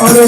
Hare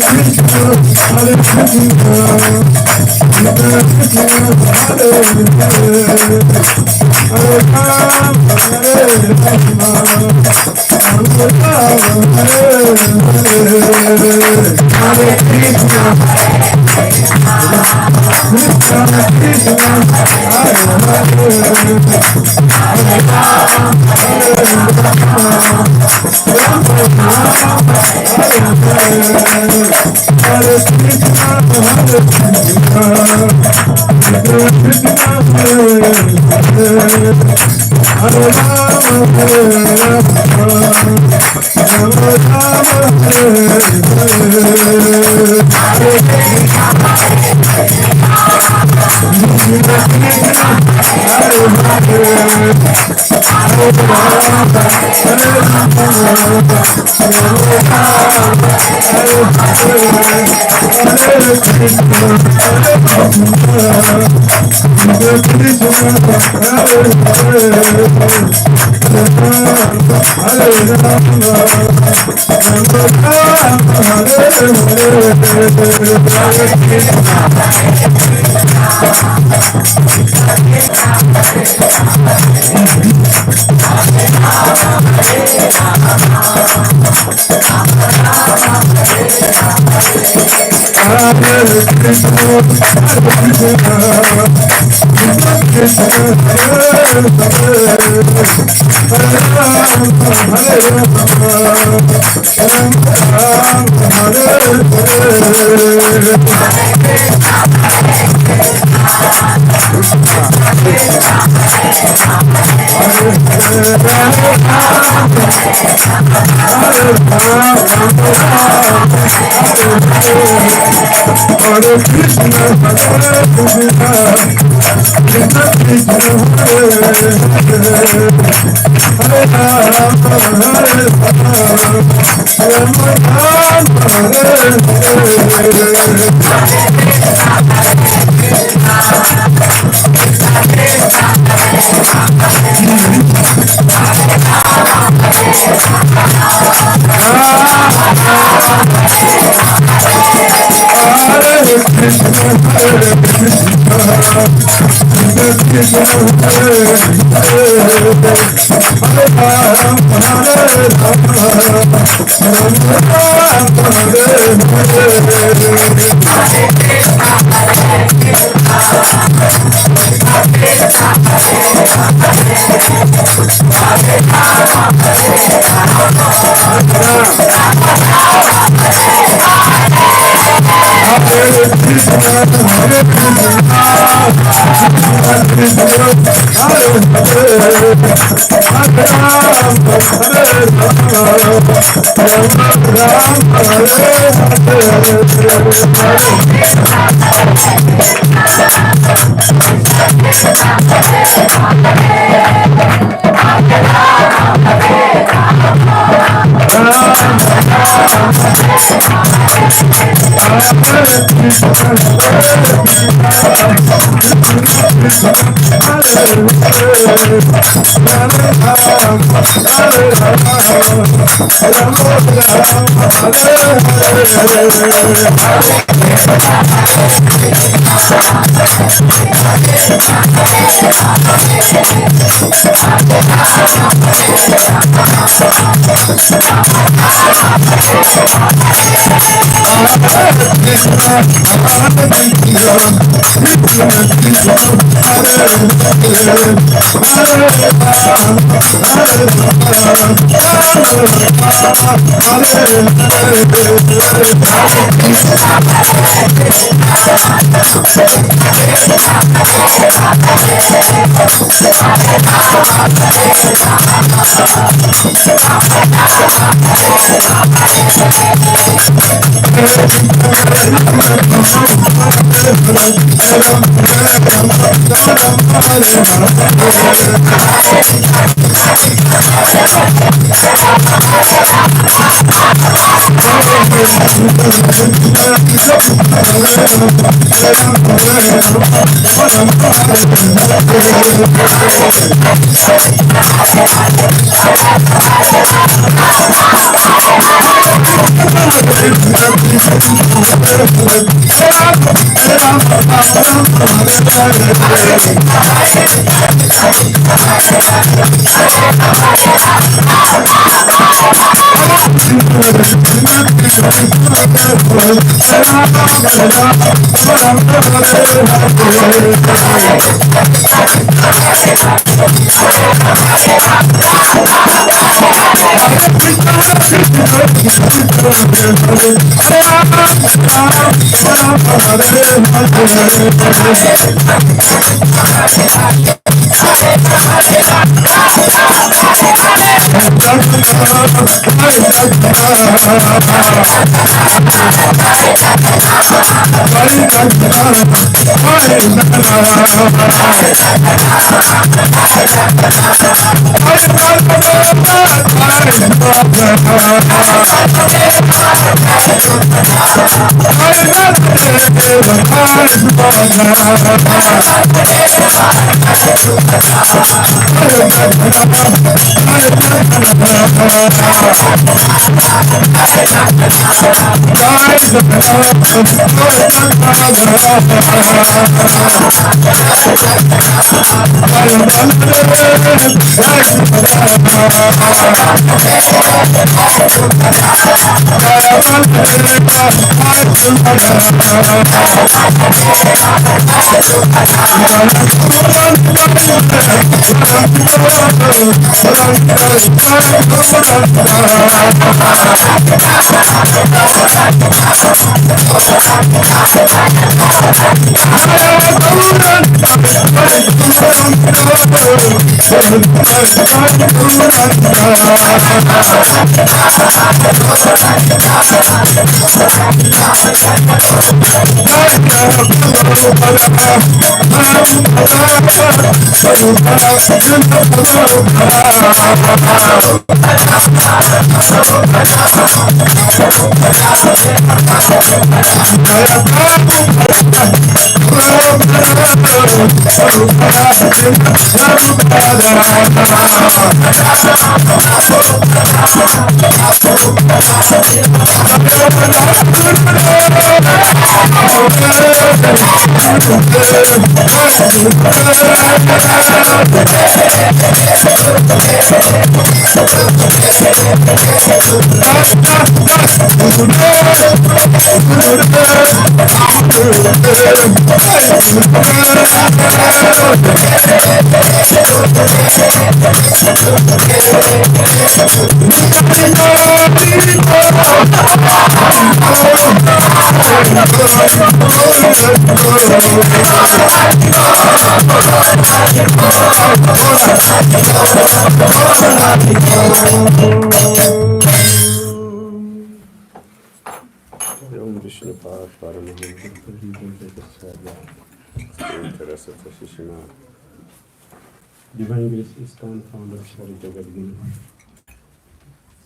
Divine Grace is stand founder of Shri Jagannath.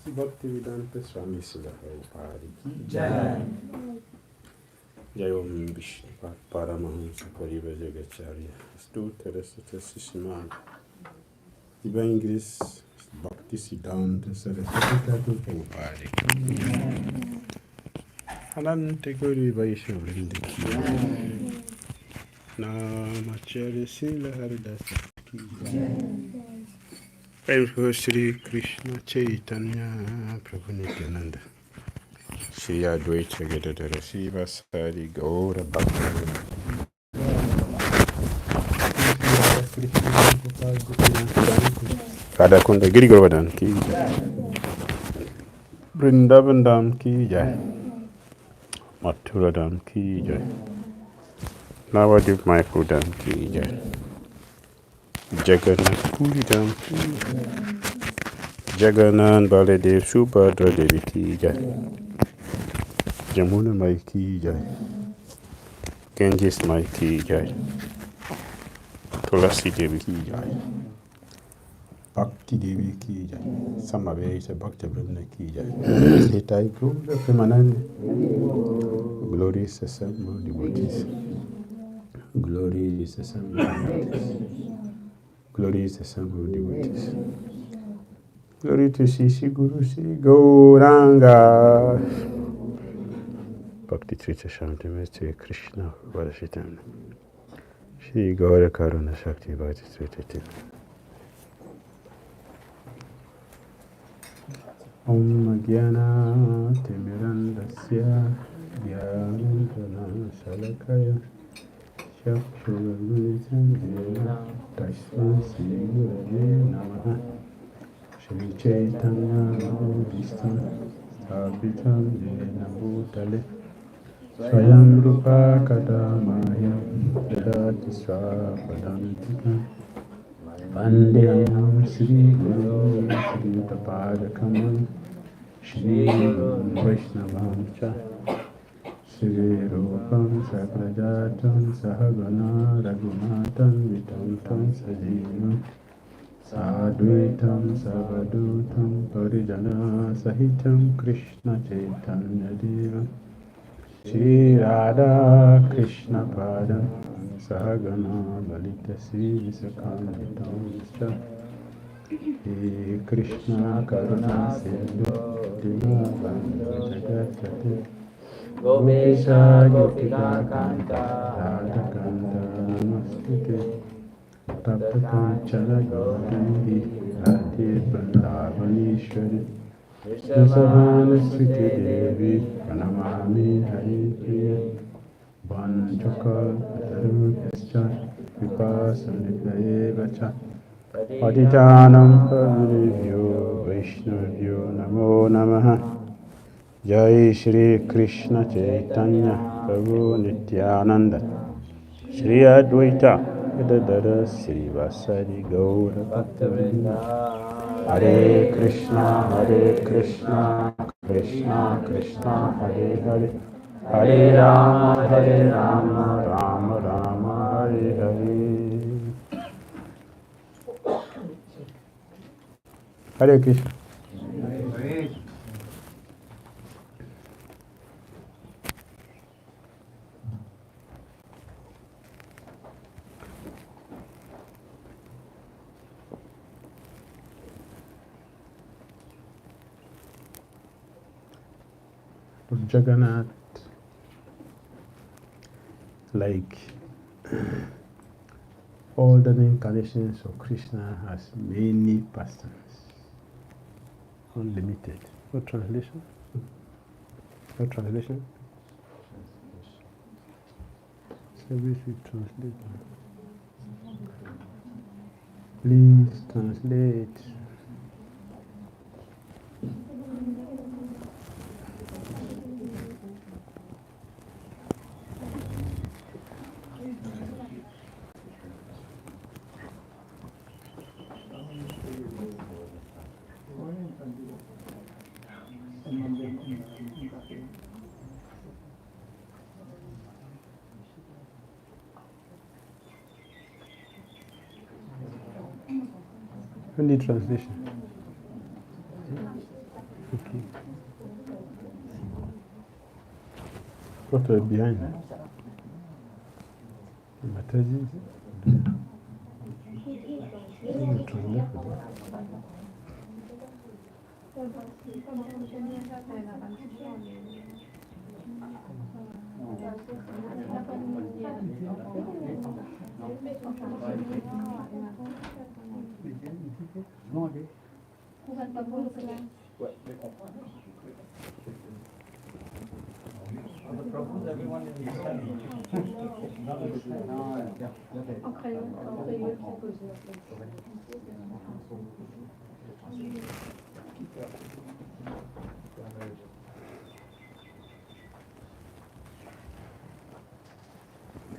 Bhakti Vedanta Swami Prabhupada Jai. Jai Om Vishnu Paramahamsa 𝐒𝐰𝐬𝐧𝐝𝐿 Stu Teresa Sishma. Divine Grace Bhakti Siddhanta Saraswati Prabhupada Anante Guru Vaishnava Vrinda Ki Namacharya Sila Haridasa Prem Shri Krishna Chaitanya Prabhu Nityananda Shri Advaita Gadadara Shiva Sari Gaura Bhakti Radha Kunda Giri Govardhan Ki Jai Vrindavan Dham Ki Jai Mathura Dham Ki Jai Navadip Mayapur Dham Ki Jai Jagannath Puri Dham Ki Jai Jagannath Baladev Subhadra Devi Ki Jai Jamuna Mai Ki Jai Ganges Mai Ki Jai Tulasi Devi Ki Jai Bhakti Devi Ki Jai Samaveta Bhakti Vrinda Ki Jai Hitai Gura Premanande Glorious Assembled Devotees Glorious Assembled Devotees Glorious Assembled Devotees Glory to Sisi Guru Sri Gauranga Bhakti Trita Shanti Krishna Vadashitam Shri Gaura Karuna Shakti Bhakti Sriti. Om Jnana Timirandasya Jnanandjana Shalakaya Chakshuramilisandjena Tasma Sri Gurave Namaha Shri Chaitanya Manobhistam Sthapitam Jena Bhutale Swayam Rupa Kadamaya Dadati Swapadantika Vandeham Sri Guru Sri Tapadakam Shri Vaishnavam Cha Shri Rupam Sagrajatam Sahagana Raghunatam Vitantam Sajivam Sadvaitam Savadutam Parijana Sahitam Krishna Chaitanya Devam Shri Radha Krishna Padam Sahagana Lalita Sri Visakamritam He Krishna Karuna Sindhu Dinabandhu Jagatpati Gopesha Gopika Kanta Radha Kanta Namaskute Tapta Chala Gauri Radhe Vrindavaneshwari Vishnu Sriti Devi Pranamami Hari Priya Vanchakal Tarupascha Vipasanika Evacha Patitanam Pavanebhyo Vaishnavyo Namo Namaha Jai Shri Krishna Chaitanya Prabhu Nityananda Shri Advaita Gadadara Sri Vasari Gaura Bhaktavinda Hare Krishna Krishna Krishna Hare Hare Hare Rama Rama Rama Hare Hare Hare Krishna. Jagannath, like all the incarnations of Krishna, has many pastimes, unlimited. What translation? What translation? Service will translate. Please translate. Only translation. Okay. What are behind? Mataji?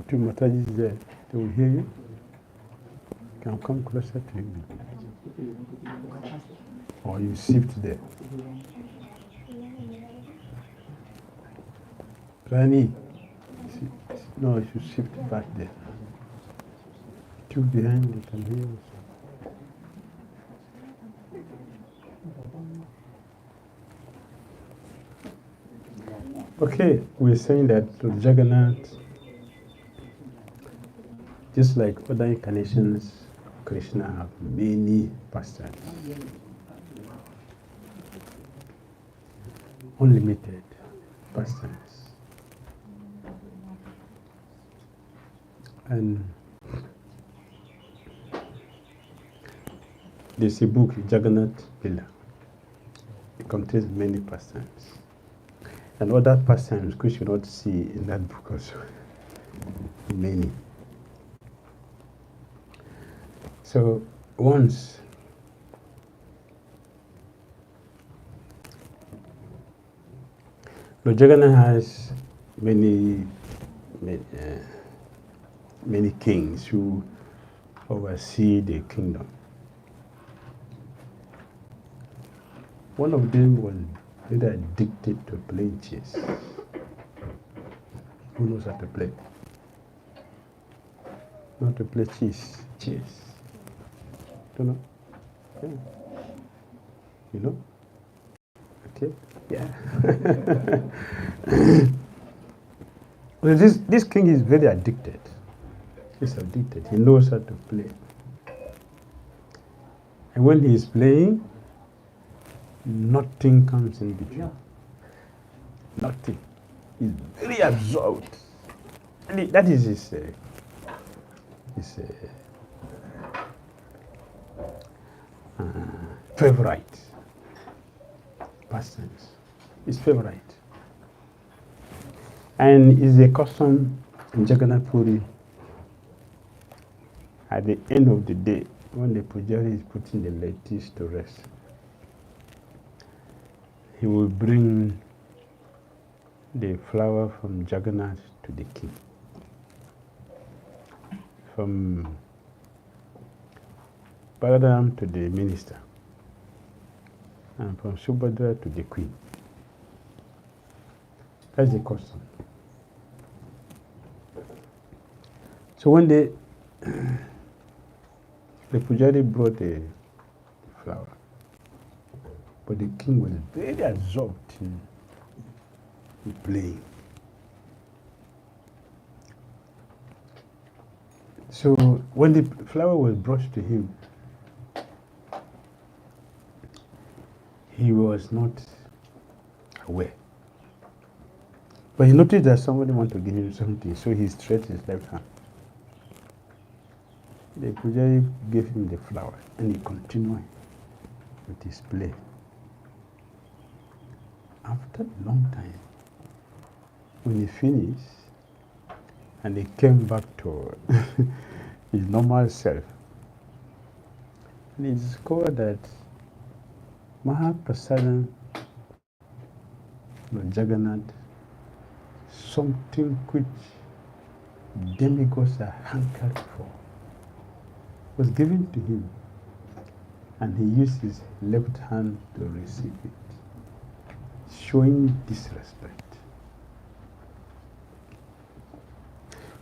Two Matajis there, they will hear you. Can come closer to you. Or you shift there. Rani, no, you should shift back there. Two behind, you can hear you. Okay, we're saying that Lord Jagannath, just like other incarnations, Krishna have many pastimes. Unlimited pastimes. And there's a book, Jagannath Lila. It contains many pastimes. And other pastimes which you not see in that book also. Many. So once Lord Jagannath has many kings who oversee the kingdom. One of them was very addicted to playing chess. Who knows how to play? Not to play chess. Don't know? Yeah. You know? Okay? Yeah. Well, this king is very addicted. He's addicted. He knows how to play. And when he is playing, nothing comes in between. Nothing. He's very absorbed. And that is his favorite pastimes. His favorite. And is a custom in Jagannath Puri at the end of the day when the pujari is putting the deities to rest. He will bring the flower from Jagannath to the king. From Balaram to the minister. And from Subhadra to the queen. That's the custom. So when the pujari brought the flower, but the king was very absorbed in playing. So when the flower was brought to him, he was not aware. But he noticed that somebody wanted to give him something, so he stretched his left hand. The pujari gave him the flower, and he continued with his play. After a long time, when he finished, and he came back to his normal self, and he discovered that Mahaprasadam, Lord Jagannath, something which demigods are hankered for, was given to him, and he used his left hand to receive it, showing disrespect.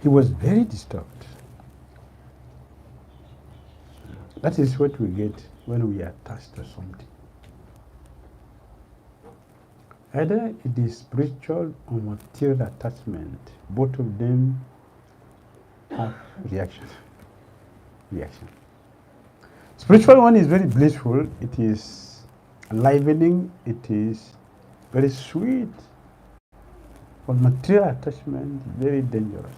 He was very disturbed. That is what we get when we are attached to something. Either it is spiritual or material attachment, both of them have reaction. Spiritual one is very blissful, it is enlivening, it is very sweet, but material attachment is very dangerous.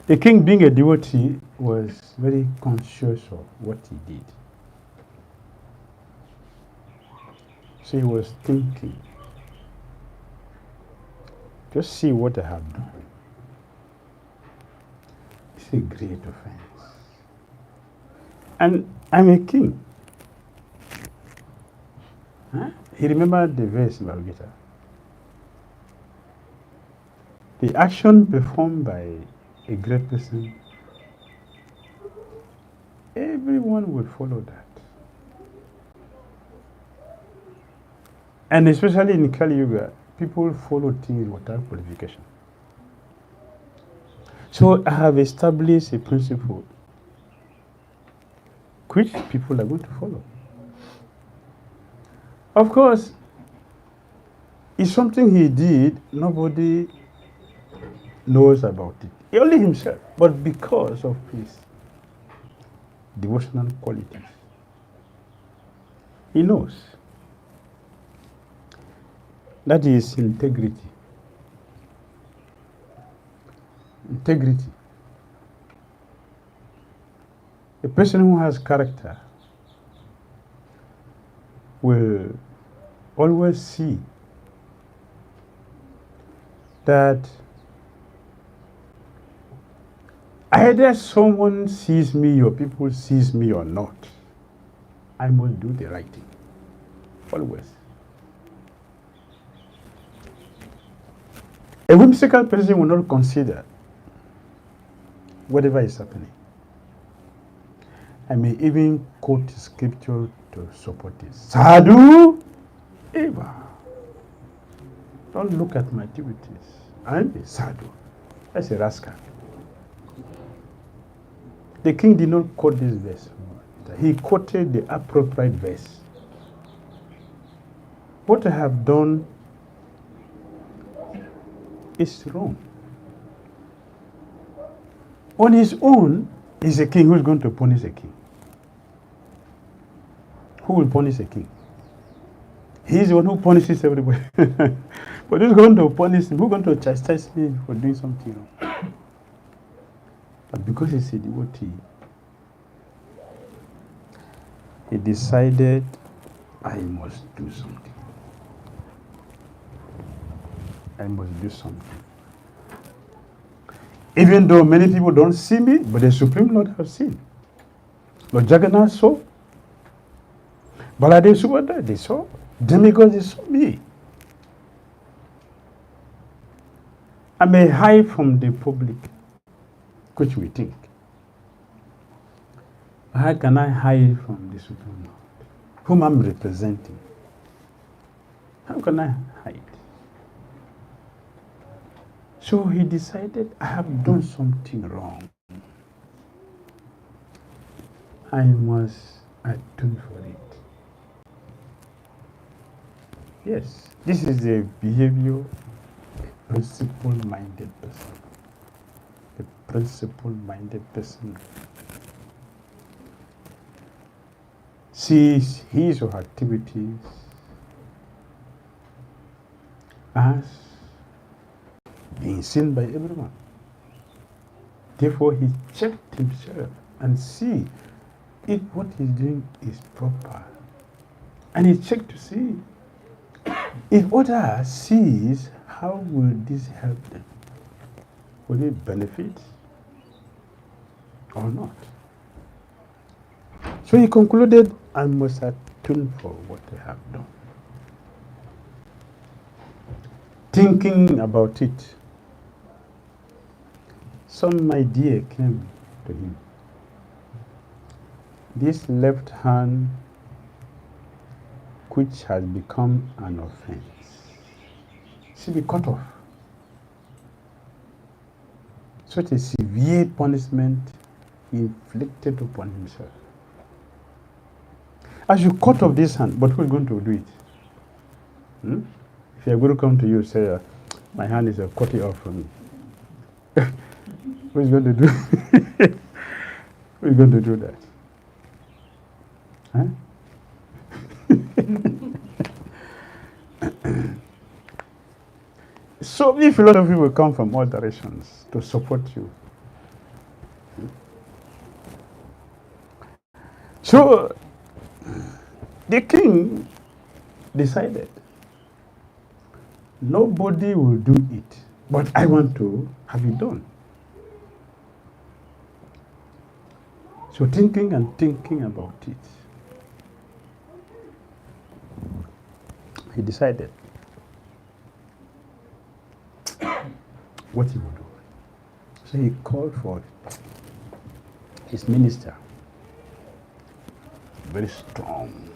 The king, being a devotee, was very conscious of what he did. So he was thinking, just see what I have done. It's a great offense. And I'm a king. Huh? He remembered the verse in Bhagavad Gita. The action performed by a great person, everyone will follow that. And especially in Kali Yuga, people follow things without qualification. So I have established a principle which people are going to follow. Of course, it's something he did, nobody knows about it. Only himself, but because of his devotional qualities. He knows. That is integrity. Integrity. A person who has character will always see that either someone sees me or people sees me or not, I must do the right thing. Always. A whimsical person will not consider whatever is happening. I may even quote scripture to support this. Sadhu Eva. Don't look at my activities. I'm a sadhu. That's a rascal. The king did not quote this verse. He quoted the appropriate verse. What I have done is wrong. On his own, he's a king. Who's going to punish a king? Who will punish a king? He's the one who punishes everybody. But who's going to punish him? Who's going to chastise me for doing something wrong? But because he's a devotee, he decided, I must do something. I must do something. Even though many people don't see me, but the Supreme Lord has seen. Lord Jagannath saw. Baladev Subhadra, they saw. Demigods, they saw me. I may hide from the public, which we think. How can I hide from the Supreme Lord, whom I'm representing? How can I hide? So he decided, I have done something wrong. I must atone for it. Yes, this is a behavior, a principle-minded person. A principle-minded person sees his or her activities as being seen by everyone. Therefore, he checked himself and see if what he's doing is proper. And he checked to see if others sees, how will this help them? Will it benefit or not? So he concluded, I must atone for what I have done. Thinking about it, some idea came to him. This left hand, which has become an offense, should be cut off. Such a severe punishment he inflicted upon himself. I should cut off this hand, but who's going to do it? If you're going to come to you and say, my hand is cut it off from me. Who's going to do Who's going to do that? Huh? So many philosophy will come from all directions to support you. So the king decided, nobody will do it, but I want to have it done. So thinking and thinking about it, he decided what he would do. So he called for his minister, very strong.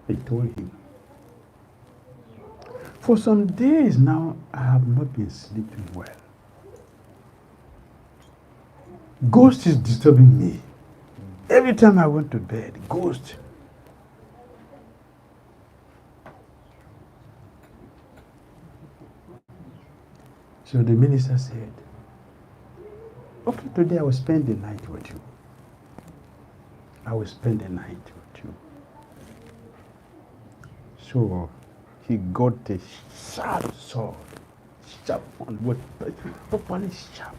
He told him, for some days now, I have not been sleeping well. Ghost is disturbing me. Every time I went to bed, ghost. So the minister said, okay, today I will spend the night with you. I will spend the night with you. So he got a sharp sword, sharp one, properly sharp,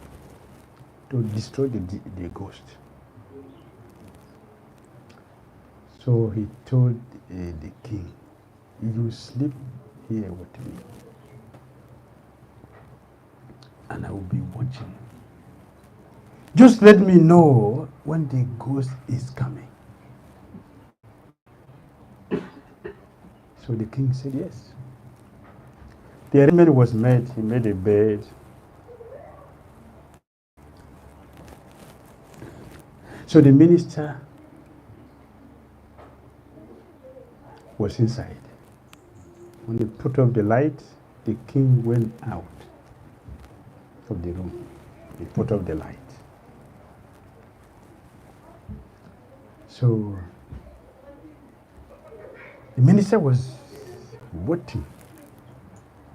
to destroy the ghost. So he told the king, you sleep here with me, and I will be watching. Just let me know when the ghost is coming. So the king said yes. The arrangement was made. He made a bed. So the minister was inside. When they put off the light, the king went out of the room. He put off the light. So the minister was waiting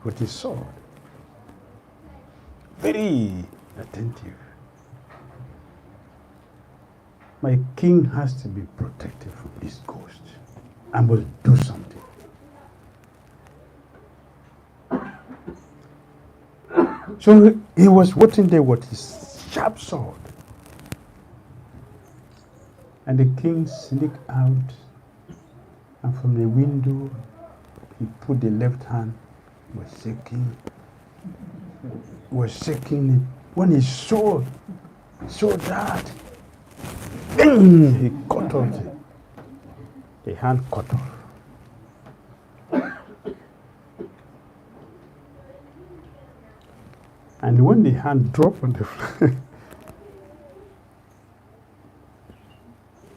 with his sword, very attentive. My king has to be protected from this ghost. I must do something. So he was waiting there with his sharp sword. And the king sneaked out, and from the window, he put the left hand, was shaking it. When he saw that, bang, he cut off the hand cut off. And when the hand dropped on the floor,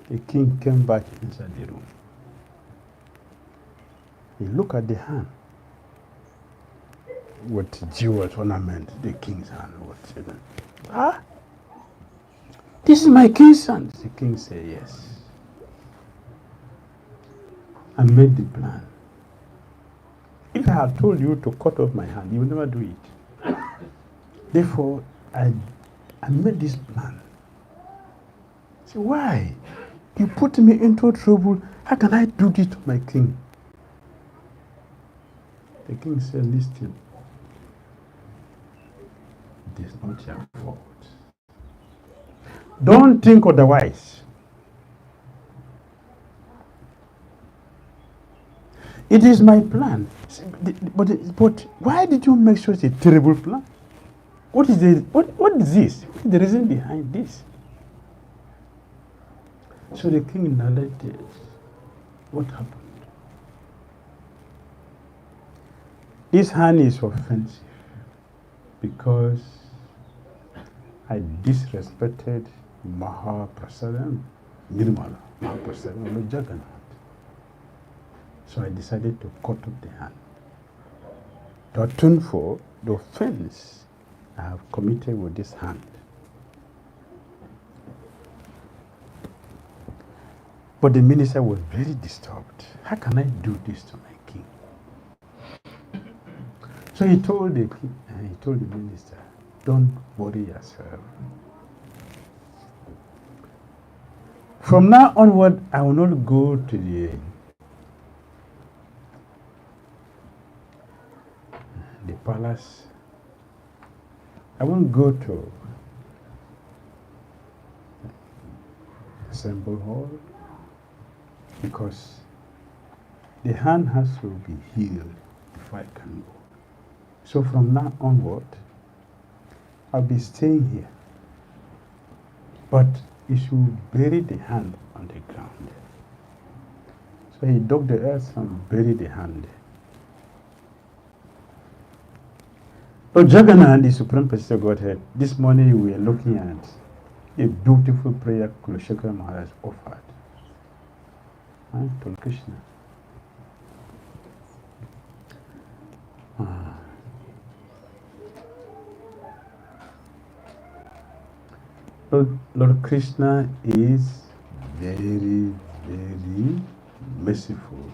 the king came back inside the room. He looked at the hand with jewels ornament, the king's hand. This is my king's hand. The king said yes. I made the plan. If I had told you to cut off my hand, you would never do it. Therefore, I made this plan. So why? You put me into trouble. How can I do this to my king? The king said, listen, it is not your fault. Don't think otherwise. It is my plan. But why did you make such a terrible plan? What is this? What is this? What is the reason behind this? So the king narrated what happened. This hand is offensive because I disrespected Mahaprasadam, Nirmala, Mahaprasadam, Jagannath. So I decided to cut off the hand to atone for the offense I have committed with this hand. But the minister was very disturbed. How can I do this to my king? So he told the minister, don't worry yourself. From now onward, I will not go to the palace. I won't go to assembly hall because the hand has to be healed before I can go. So from now onward, I'll be staying here. But you should bury the hand on the ground. So he dug the earth and buried the hand. But Jagannath, the Supreme Personality of Godhead, this morning we are looking at a beautiful prayer 𝐾𝐻 Maharaj offered to Krishna. Lord Krishna is very, very merciful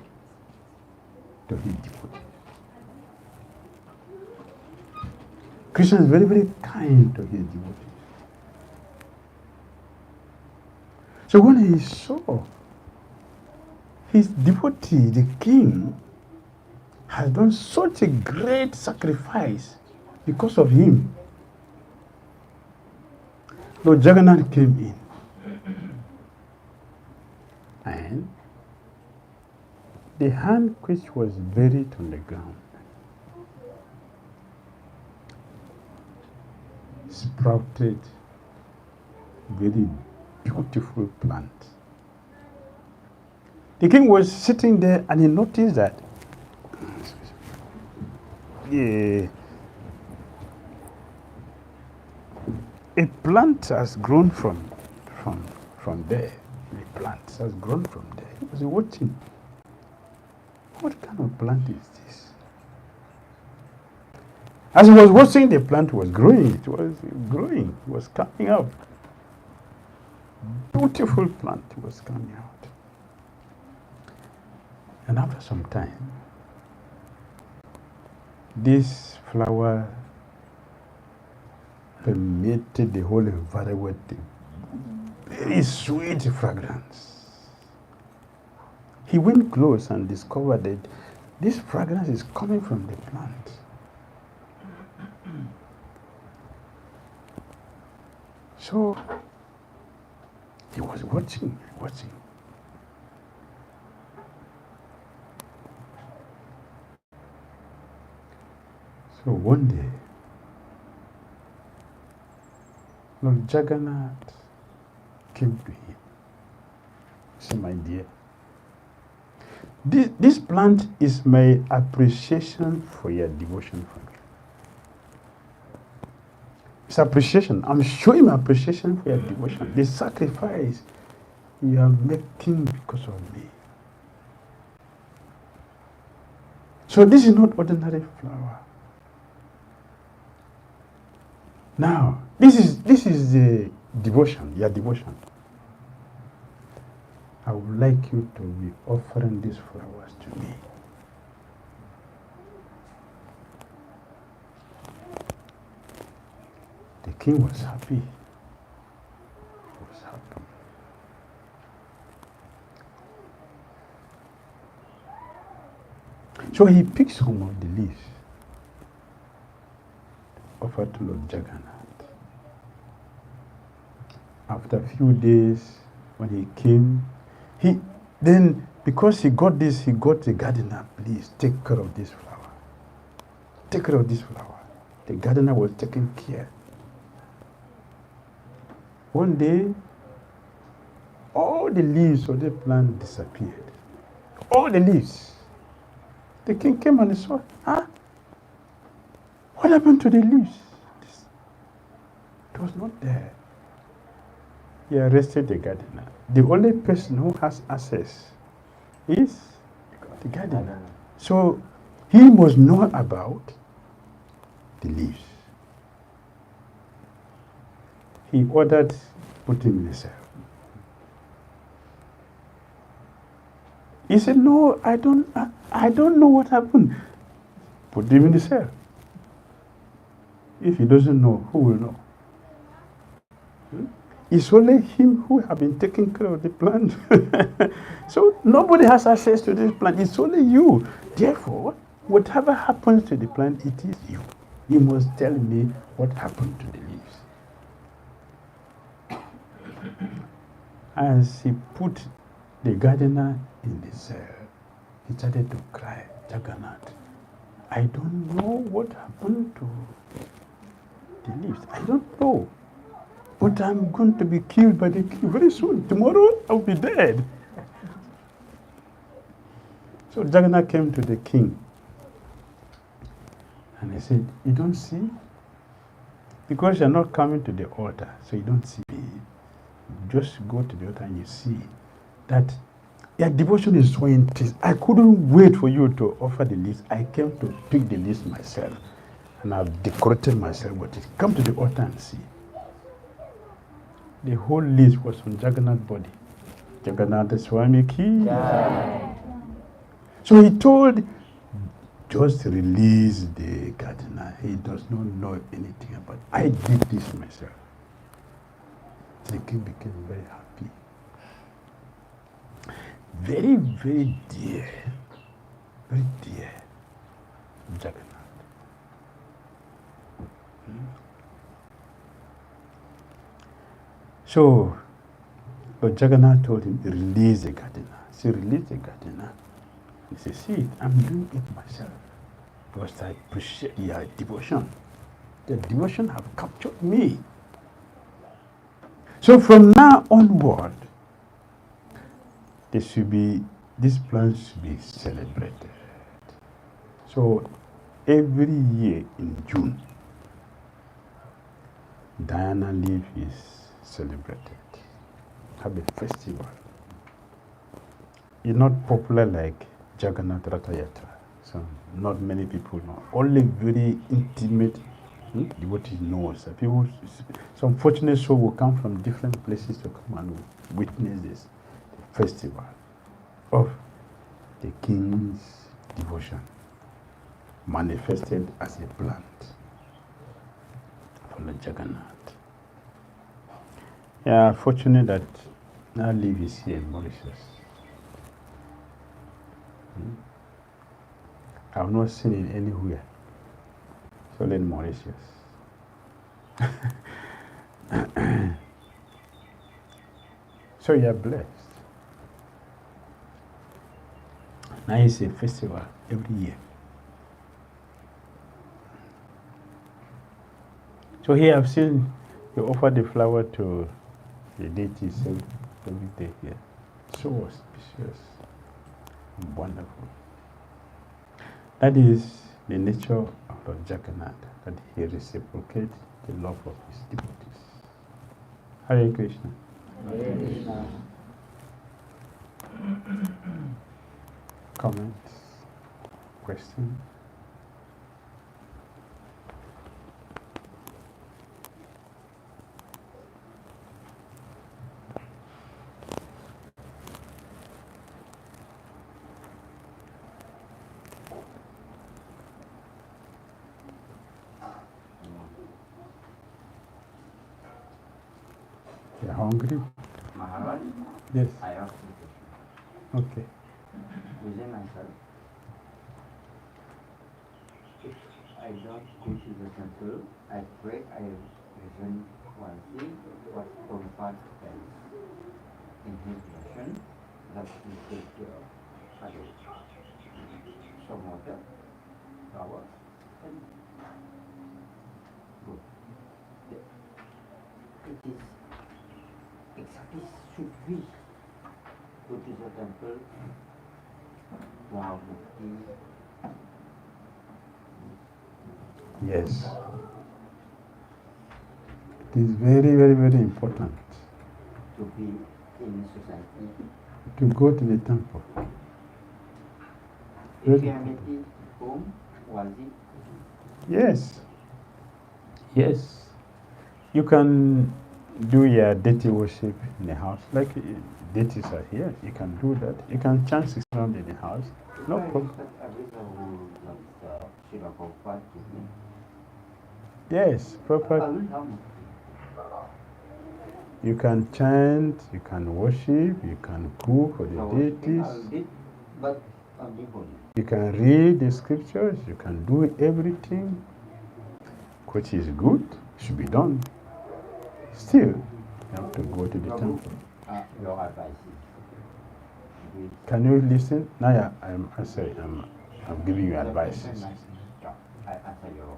to his devotees. Krishna is very, very kind to his devotees. So when he saw his devotee, the king, has done such a great sacrifice because of him, Lord Jagannath came in, and the hand which was buried on the ground sprouted very beautiful plant. The king was sitting there and he noticed that a plant has grown from there. A plant has grown from there. He was watching. What kind of plant is this? As he was watching, the plant was growing. It was growing. It was coming out. Beautiful plant was coming out. And after some time, this flower permeated the whole environment with very sweet fragrance. He went close and discovered that this fragrance is coming from the plant. So he was watching. So one day, Lord Jagannath came to him. He said, my dear, this plant is my appreciation for your devotion for me. It's appreciation. I'm showing my appreciation for your devotion. The sacrifice you are making because of me. So this is not ordinary flower. Now, this is the devotion, your devotion. I would like you to be offering these flowers to me. The king was happy. He was happy. So he picked some of the leaves, offered to Lord Jagannath. After a few days, when he came, because he got this, he got the gardener, please take care of this flower. Take care of this flower. The gardener was taking care. One day, all the leaves of the plant disappeared. All the leaves. The king came and saw, what happened to the leaves? It was not there. He arrested the gardener. The only person who has access is the gardener. So he must know about the leaves. He ordered, put him in the cell. He said, no, I don't know what happened. Put him in the cell. If he doesn't know, who will know? It's only him who have been taking care of the plant. So nobody has access to this plant. It's only you. Therefore, whatever happens to the plant, it is you. You must tell me what happened to the leaves. As he put the gardener in the cell, he started to cry, Jagannath, I don't know what happened to the leaves. I don't know. But I'm going to be killed by the king very soon. Tomorrow I'll be dead. So Jagannath came to the king and he said, you don't see? Because you're not coming to the altar, so you don't see me. Just go to the altar and you see that your devotion is so intense. I couldn't wait for you to offer the list. I came to pick the list myself. And I've decorated myself with it. Come to the altar and see. The whole list was on Jagannath's body. Jagannath Swami 𝐾𝐸𝐴. So he told, just release the gardener. He does not know anything about it. I did this myself. The king became very happy. Very, very dear. Very dear. Jagannath. So Lord Jagannath told him, release the gardener. So release the gardener. He said, see, I'm doing it myself. Because I appreciate your devotion. The devotion have captured me. So from now onward, these plants should be celebrated. So every year in June, Diana leaf is celebrated. Have a festival. It's not popular like Jagannath Ratha Yatra. So not many people know. Only very intimate devotees know. So people, some fortunate souls will come from different places to come and witness this festival of the king's devotion manifested as a plant for the Jagannath. Yeah, fortunate that now live is here in Mauritius. I have not seen it anywhere. It's only in Mauritius. So you are blessed. Now it's a festival every year. So here I've seen you offer the flower to the deities every day here. So auspicious and wonderful. That is the nature of Lord Jagannath, that he reciprocates the love of his devotees. Hare Krishna. Hare Krishna. Comments? Questions? You're hungry? Maharaj, Yes. I ask you a question. Okay. Within myself, if I don't go to the temple, I pray, I listen one thing, what Prabhupada says in his version, that he take some water, flower, and go. It is exactly should we go to the temple, wow, Bhakti. Yes. It is very, very, very important To be in society. to go to the temple. If you have it home, was it? Yes. Yes. You can do your deity worship in the house. Like deities are here, you can do that. You can chant 6 rounds in the house. No problem. Yes, proper. You can chant, you can worship, you can cook for the deities. But only holy. You can read the scriptures, you can do everything which is good, should be done. Still, you have to go to the temple. Your advice is? Can you listen? Now I'm giving you advice. I answer your.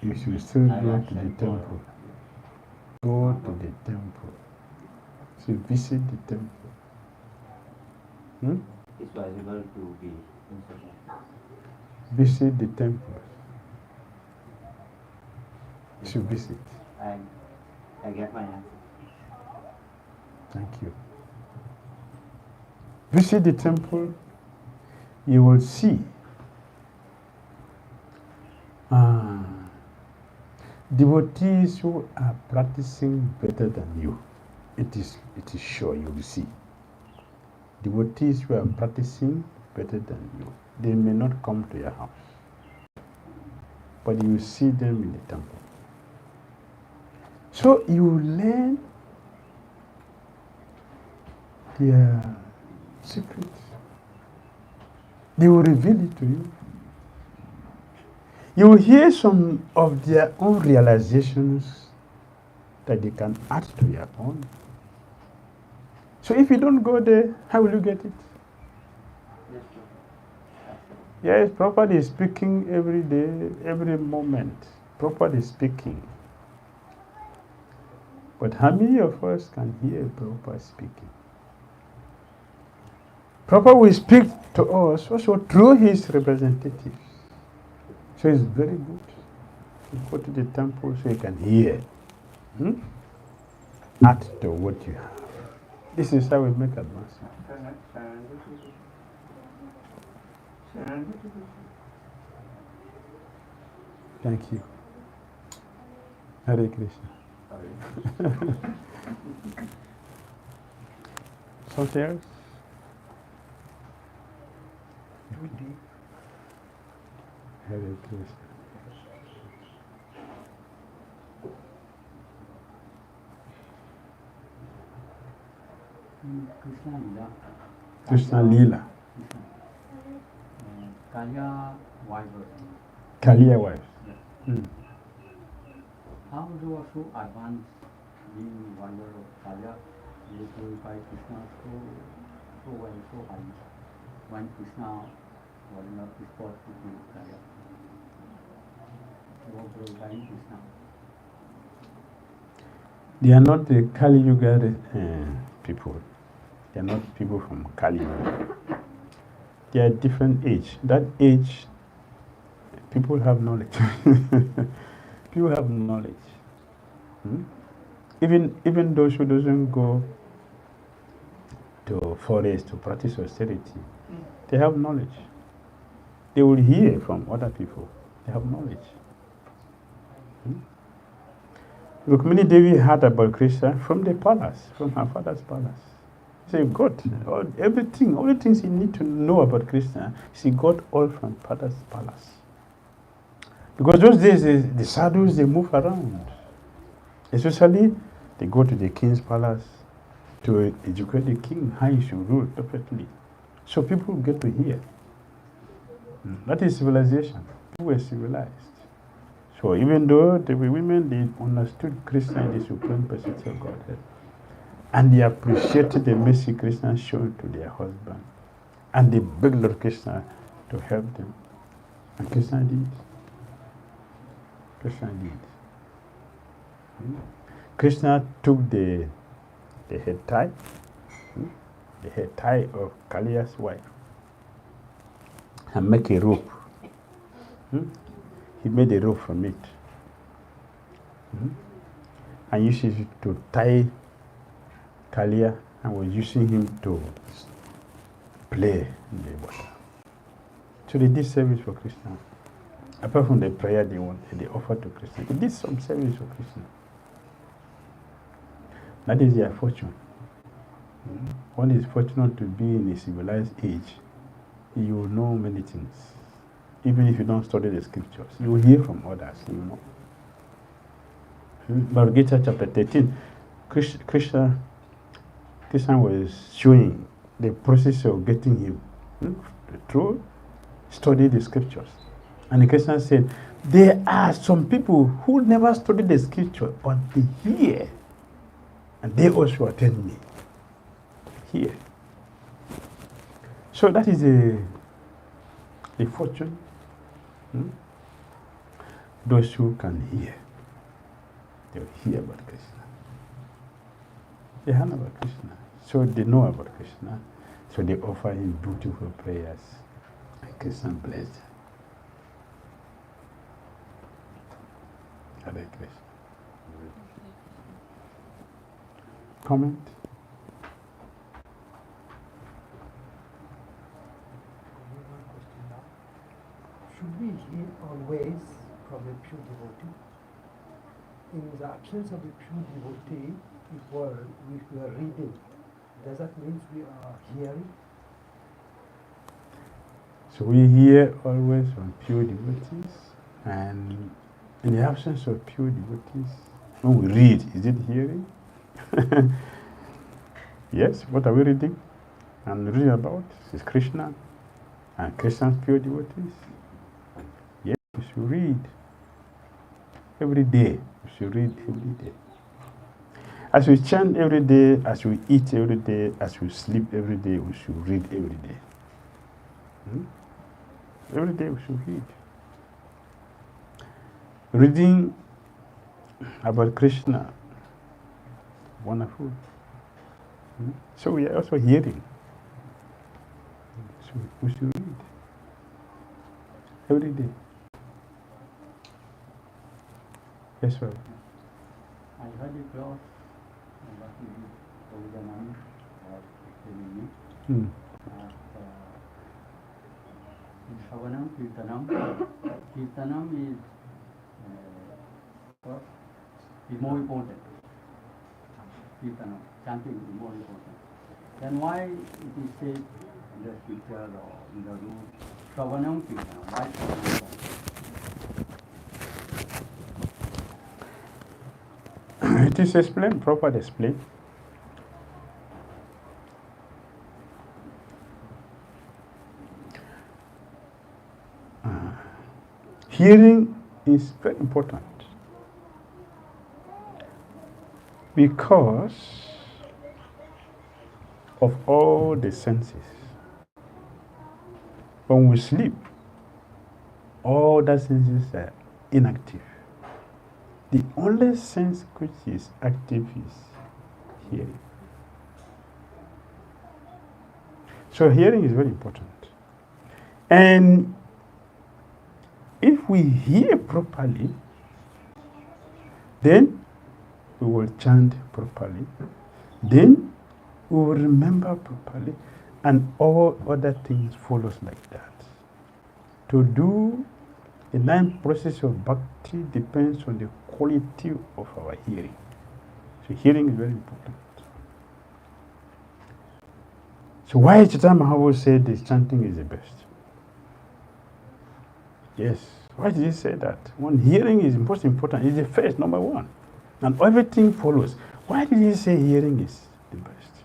You should still go to the temple. Go to the temple. So visit the temple. It's possible to be in society. Visit the temple. You should visit. I get my answer. Thank you. Visit the temple, you will see devotees who are practicing better than you. It is sure you will see. Devotees who are practicing better than you. They may not come to your house, but you will see them in the temple. So you learn their secrets. They will reveal it to you. You will hear some of their own realizations that they can add to your own. So if you don't go there, how will you get it? Yes, properly speaking every day, every moment. Properly speaking. But how many of us can hear proper speaking? Proper will speak to us also through his representatives. So it's very good. You go to the temple so you can hear. Add to what you have. This is how we make advancement. Thank you. Hare Krishna. Something else? Hare Krishna. Krishna Lila. Krishna Lila. Kalya wife. Kaliya wife. How do I so advance being wife of Kalya? You purify Krishna so well, so high. When Krishna was not sport to be Kalya. You are purifying Krishna. They are not the Kali Yuga people. They are not people from Kali Yuga. They are different age. That age, people have knowledge. People have knowledge. Even those who doesn't go to forest to practice austerity, they have knowledge. They will hear from other people. They have knowledge. Rukmini Devi heard about Krishna from the palace, from her father's palace. She got everything, all the things you need to know about Krishna, she got all from father's palace. Because those days, the sadhus, they move around. Especially, they go to the king's palace to educate the king how he should rule perfectly. So people get to hear. That is civilization. People were civilized. So even though the women, they understood Krishna in the supreme personality of Godhead, and they appreciated the mercy Krishna showed to their husband, and they begged Lord Krishna to help them. And Krishna did. Krishna did. Krishna took the head tie, the head tie of Kaliya's wife, and make a rope. He made a rope from it. And used it to tie Kaliya, and was using him to play in the water. So they did service for Krishna. Apart from the prayer they offered to Krishna, they did some service for Krishna. That is their fortune. One is fortunate to be in a civilized age. You will know many things. Even if you don't study the scriptures, you will hear from others, you know. Bhagavad Gita chapter 13, Krishna was showing the process of getting him through study the scriptures. And Krishna said, there are some people who never study the scripture, but they hear. And they also attend me. Here. So that is a fortune. Those who can hear, they will hear about Krishna. They hear about Krishna. So they know about Krishna. So they offer him beautiful prayers. And Krishna bless them. Hare Krishna. Comment? Should we hear always from a pure devotee? In the absence of a pure devotee, if we are reading, does that mean we are hearing? So we hear always from pure devotees, and in the absence of pure devotees, when we read, is it hearing? Yes, what are we reading? And reading about is Krishna and Krishna's pure devotees. Yes, we should read every day. We should read every day. As we chant every day, as we eat every day, as we sleep every day, we should read every day. Every day we should read. Reading about Krishna, wonderful. So we are also hearing. So we should read every day. Yes, sir. I heard it close. Bhakti Jagannath was telling me that Shravanam, Kirtanam is first, is more important. Kirtanam, chanting is more important. Then why it is said in the scripture or in the rule, Shravanam Kirtanam, why Shravanam? It is explained, properly explained. Hearing is very important because of all the senses. When we sleep, all the senses are inactive. The only sense which is active is hearing. So hearing is very important. And if we hear properly, then we will chant properly. Then we will remember properly, and all other things follows like that. To do the 9th process of bhakti depends on the quality of our hearing. So hearing is very important. So why 𝐶𝐻 Mahaprabhu said this chanting is the best? Yes. Why did he say that? When hearing is most important, it's the first, number one. And everything follows. Why did he say hearing is the best?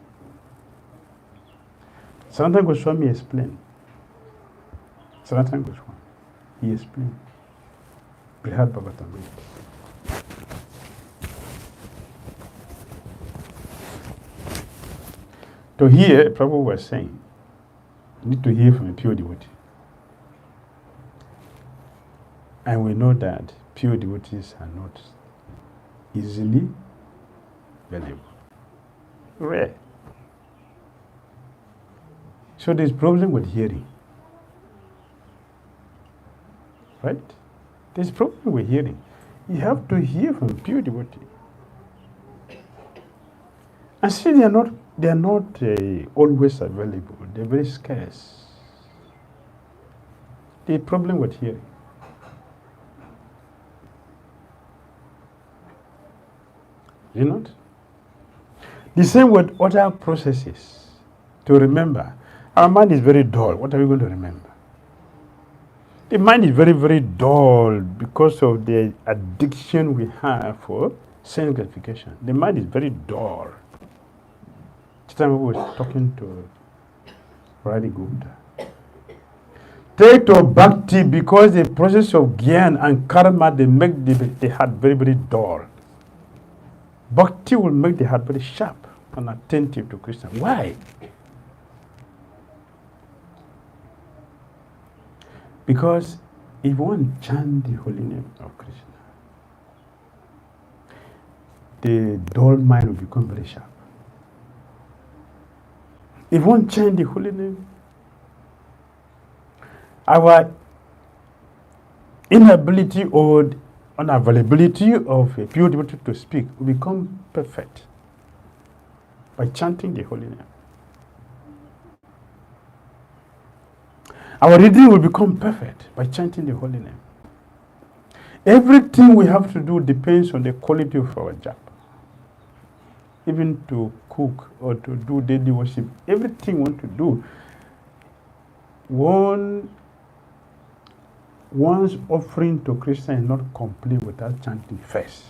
Sanatana Goswami explained. Sanatana Goswami, he explained. Brihad Bhagavatamrita. To hear, Prabhupada was saying, you need to hear from a pure devotee. And we know that pure devotees are not easily available. Rare. So there's problem with hearing. Right? There's problem with hearing. You have to hear from pure devotee. And still they are not always available. They're very scarce. The problem with hearing. You not? The same with other processes. To remember, our mind is very dull. What are we going to remember? The mind is very, very dull because of the addiction we have for sense gratification. The mind is very dull. Time I was talking to Radhi Gupta. Take to bhakti because the process of gyan and karma, they make the heart very, very dull. Bhakti will make the heart very sharp and attentive to Krishna. Why? Because if one chant the holy name of Krishna, the dull mind will become very sharp. If one chant the holy name, our inability or unavailability of a pure devotee to speak will become perfect by chanting the holy name. Our reading will become perfect by chanting the holy name. Everything we have to do depends on the quality of our job. Even to cook or to do daily worship, everything we want to do, one's offering to Krishna is not complete without chanting first.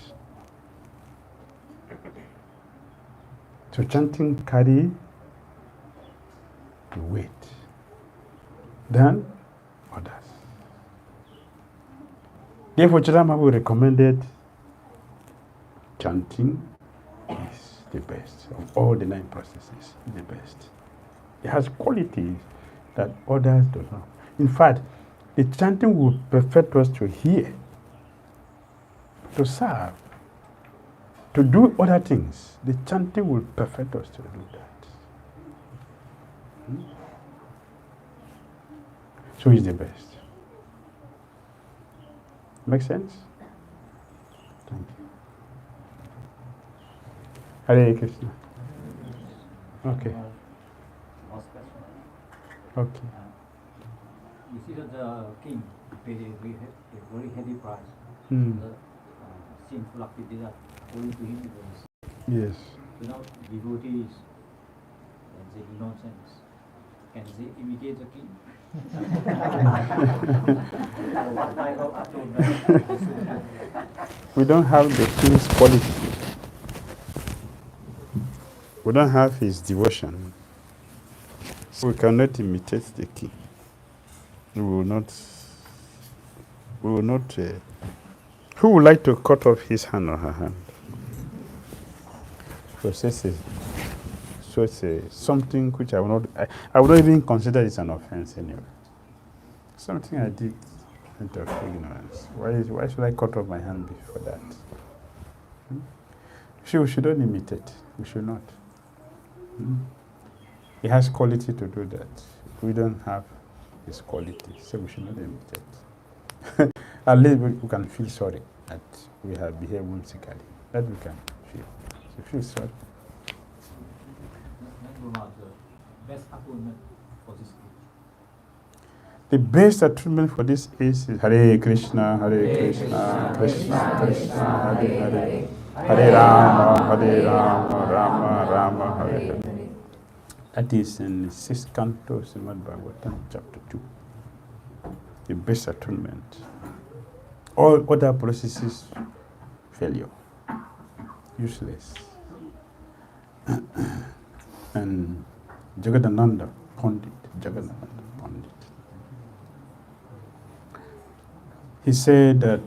So chanting carry the weight than others. Therefore, 𝐶𝐻 Mahaprabhu recommended chanting is the best of all the 9 processes, the best. It has qualities that others do not. In fact, the chanting will perfect us to hear, to serve, to do other things. The chanting will perfect us to do that. So it's the best. Make sense? Thank you. Hare Krishna. Okay. Last question. Okay. You see that the king paid a very heavy price. Hmm. The sinful activity that going to him because Yes. without devotees, then they do nonsense. Can they imitate the king? What type of atonement? We don't have the king's quality. We don't have his devotion. So we cannot imitate the king. We will not. Who would like to cut off his hand or her hand? So it's something which I would not even consider it an offense anyway. Something I did out of ignorance. Why should I cut off my hand before that? We shouldn't imitate. We should not. He has quality to do that. We don't have his quality, so we should not imitate. At least we can feel sorry that we have behaved whimsically. That we can feel. So feel sorry. The best atonement for this age. The best atonement for this is Hare Krishna, Hare Krishna, Krishna Krishna, Hare Hare, Hare Rama, Rama Rama, Hare Hare. That is in the 6th canto, Srimad Bhagavatam, chapter 2. The best atonement. All other processes, failure, useless. And Jagannath Pandit, he said that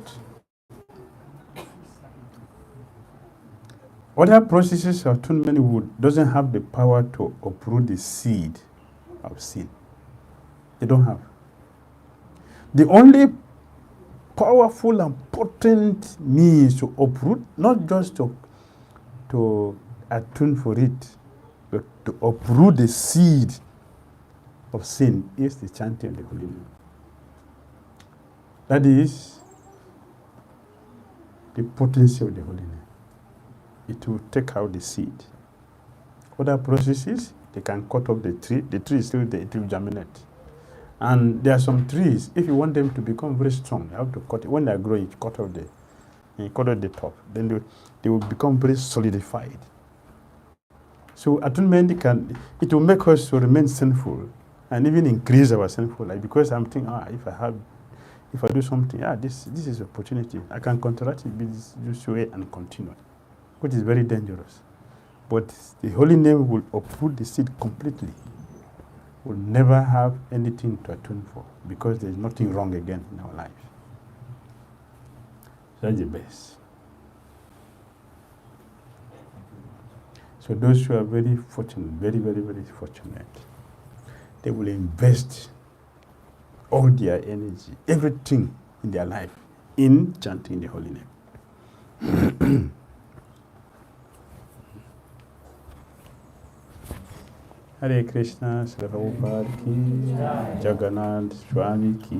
other processes of atonement doesn't have the power to uproot the seed of sin. They don't have. The only powerful and potent means to uproot, not just to attune for it, but to uproot the seed of sin is the chanting of the holy name. That is the potency of the holy name. It will take out the seed. Other processes, they can cut off the tree. The tree is still there, it will germinate. And there are some trees, if you want them to become very strong, you have to cut it. When they grow, you cut off the top. Then they will become very solidified. So atonement it will make us to remain sinful and even increase our sinful life, because I'm thinking, if I do something, this is opportunity. I can counteract it this way and continue, which is very dangerous. But the holy name will uproot the seed completely. We'll never have anything to attune for, because there's nothing wrong again in our life. That's the best. So those who are very fortunate, very, very, very fortunate, they will invest all their energy, everything in their life, in chanting the holy name. Hare Krishna, Srila Prabhupada ki, Jagannath Swami ki,